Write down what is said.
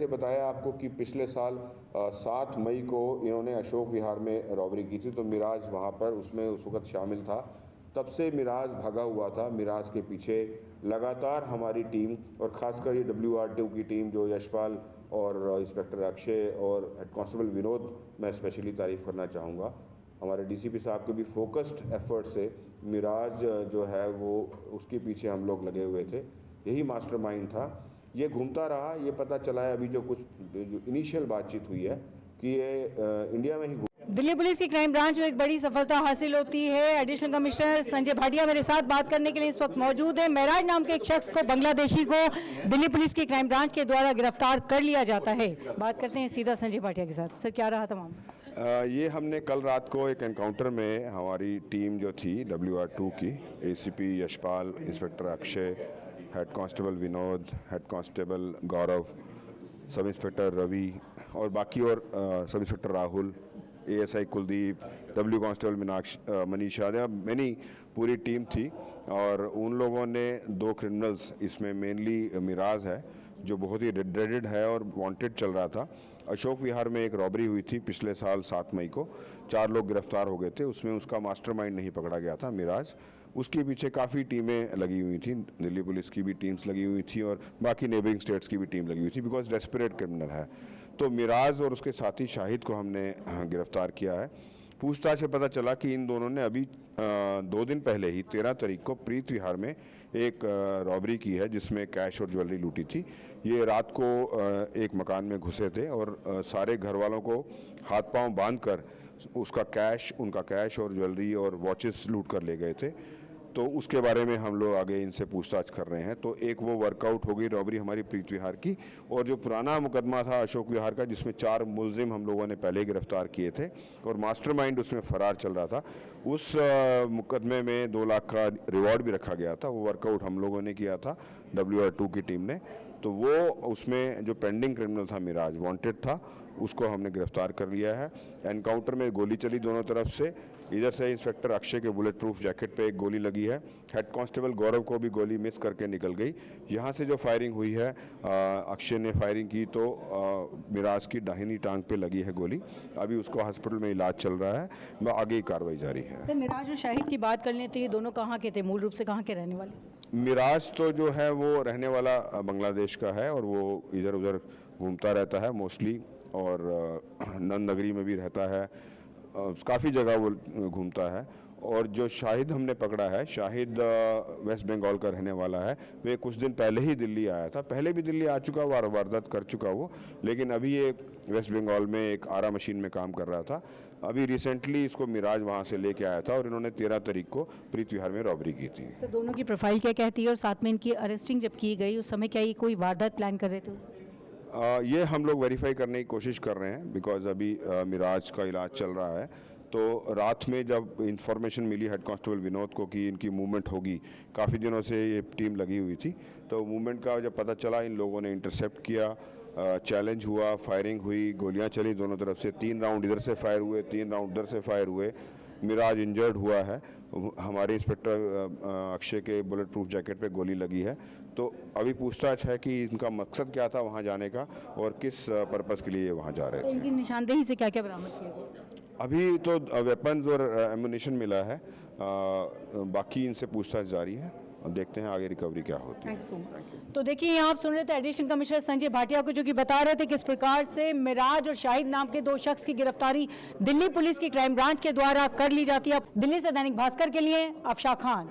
जैसे बताया आपको कि पिछले साल 7 मई को इन्होंने अशोक विहार में रॉबरी की थी, तो मिराज वहाँ पर उसमें उस वक्त शामिल था। तब से मिराज भागा हुआ था। मिराज के पीछे लगातार हमारी टीम और ख़ासकर ये WR2 की टीम जो यशपाल और इंस्पेक्टर अक्षय और हेड कांस्टेबल विनोद, मैं स्पेशली तारीफ़ करना चाहूँगा, हमारे DCP साहब के भी फोकस्ड एफर्ट से मिराज जो है वो उसके पीछे हम लोग लगे हुए थे। यही मास्टरमाइंड था। ये घूमता रहा। ये पता चला है अभी जो इनिशियल बातचीत हुई है कि ये इंडिया में ही दिल्ली पुलिस की क्राइम ब्रांच में एक बड़ी सफलता हासिल होती है। एडिशनल कमिश्नर संजय भाटिया मेरे साथ बात करने के लिए इस वक्त मौजूद है। मेराज नाम के एक शख्स को, बांग्लादेशी को, दिल्ली पुलिस की क्राइम ब्रांच के द्वारा गिरफ्तार कर लिया जाता है। बात करते हैं सीधा संजय भाटिया के साथ। सर, क्या रहा तमाम? ये हमने कल रात को एक एनकाउंटर में हमारी टीम जो थी WR2 की, ACP Yashpal, inspector Akshay, head constable Vinod, head constable Gaurav, sub inspector Ravi और बाकी और sub inspector Rahul, ASI Kuldeep, W constable Manisha, many पूरी टीम थी। और उन लोगों ने 2 क्रिमिनल्स, इसमें मेनली मिराज है जो बहुत ही ड्रेडेड है और वांटेड चल रहा था। अशोक विहार में एक रॉबरी हुई थी पिछले साल 7 मई को, 4 लोग गिरफ्तार हो गए थे। उसमें उसका मास्टरमाइंड नहीं पकड़ा गया था मिराज। उसके पीछे काफ़ी टीमें लगी हुई थी, दिल्ली पुलिस की भी टीम्स लगी हुई थी और बाकी नेबरिंग स्टेट्स की भी टीम लगी हुई थी, बिकॉज डेस्परेट क्रिमिनल है। तो मिराज और उसके साथी शाहिद को हमने गिरफ्तार किया है। पूछताछ से पता चला कि इन दोनों ने अभी 2 दिन पहले ही 13 तारीख को प्रीत विहार में एक रॉबरी की है जिसमें कैश और ज्वेलरी लूटी थी। ये रात को एक मकान में घुसे थे और सारे घर वालों को हाथ पांव बांधकर उनका कैश और ज्वेलरी और वॉचेस लूट कर ले गए थे। तो उसके बारे में हम लोग आगे इनसे पूछताछ कर रहे हैं। तो एक वो वर्कआउट हो गई रॉबरी हमारी प्रीत विहार की, और जो पुराना मुकदमा था अशोक विहार का जिसमें 4 मुलजिम हम लोगों ने पहले गिरफ्तार किए थे और मास्टरमाइंड उसमें फरार चल रहा था, उस मुकदमे में 2 लाख का रिवॉर्ड भी रखा गया था। वो वर्कआउट हम लोगों ने किया था WR2 की टीम ने। तो वो उसमें जो पेंडिंग क्रिमिनल था मिराज, वांटेड था, उसको हमने गिरफ्तार कर लिया है। एनकाउंटर में गोली चली दोनों तरफ से। इधर से इंस्पेक्टर अक्षय के बुलेट प्रूफ जैकेट पे एक गोली लगी है। हेड कांस्टेबल गौरव को भी गोली मिस करके निकल गई। यहाँ से जो फायरिंग हुई है, अक्षय ने फायरिंग की तो मिराज की दाहिनी टांग पे लगी है गोली। अभी उसको हॉस्पिटल में इलाज चल रहा है, आगे की कार्रवाई जारी है। सर, मिराज और शाहिद की बात कर लें तो ये दोनों कहाँ के थे, मूल रूप से कहाँ के रहने वाले? मिराज तो जो है वो रहने वाला बांग्लादेश का है और वो इधर उधर घूमता रहता है मोस्टली, और नंद नगरी में भी रहता है, काफ़ी जगह वो घूमता है। और जो शाहिद हमने पकड़ा है, शाहिद वेस्ट बंगाल का रहने वाला है। वे कुछ दिन पहले ही दिल्ली आया था, पहले भी दिल्ली आ चुका, वारदात कर चुका वो, लेकिन अभी ये वेस्ट बंगाल में एक आरा मशीन में काम कर रहा था। अभी रिसेंटली इसको मिराज वहाँ से लेके आया था और इन्होंने 13 तारीख को प्रीत विहार में रॉबरी की थी। तो दोनों की प्रोफाइल क्या कहती है, और साथ में इनकी अरेस्टिंग जब की गई उस समय क्या ये कोई वारदात प्लान कर रहे थे? ये हम लोग वेरीफाई करने की कोशिश कर रहे हैं, बिकॉज अभी मिराज का इलाज चल रहा है। तो रात में जब इंफॉर्मेशन मिली हेड कांस्टेबल विनोद को कि इनकी मूवमेंट होगी, काफ़ी दिनों से ये टीम लगी हुई थी, तो मूवमेंट का जब पता चला इन लोगों ने इंटरसेप्ट किया, चैलेंज हुआ, फायरिंग हुई, गोलियां चली दोनों तरफ से। 3 राउंड इधर से फायर हुए, 3 राउंड उधर से फायर हुए। मिराज इंजर्ड हुआ है। हमारे इंस्पेक्टर अक्षय के बुलेट प्रूफ जैकेट पे गोली लगी है। तो अभी पूछताछ है कि इनका मकसद क्या था वहाँ जाने का और किस पर्पज़ के लिए ये वहाँ जा रहे थे। इनकी निशानदेही से क्या क्या बरामद किया गया? अभी तो वेपन्स और एमुनिशन मिला है, बाकी इनसे पूछताछ जारी है और देखते हैं आगे रिकवरी क्या होती है। तो देखिए, यहाँ आप सुन रहे थे एडिशनल कमिश्नर संजय भाटिया को, जो कि बता रहे थे किस प्रकार से मिराज और शाहिद नाम के 2 शख्स की गिरफ्तारी दिल्ली पुलिस की क्राइम ब्रांच के द्वारा कर ली जाती है। दिल्ली से दैनिक भास्कर के लिए अफशा खान।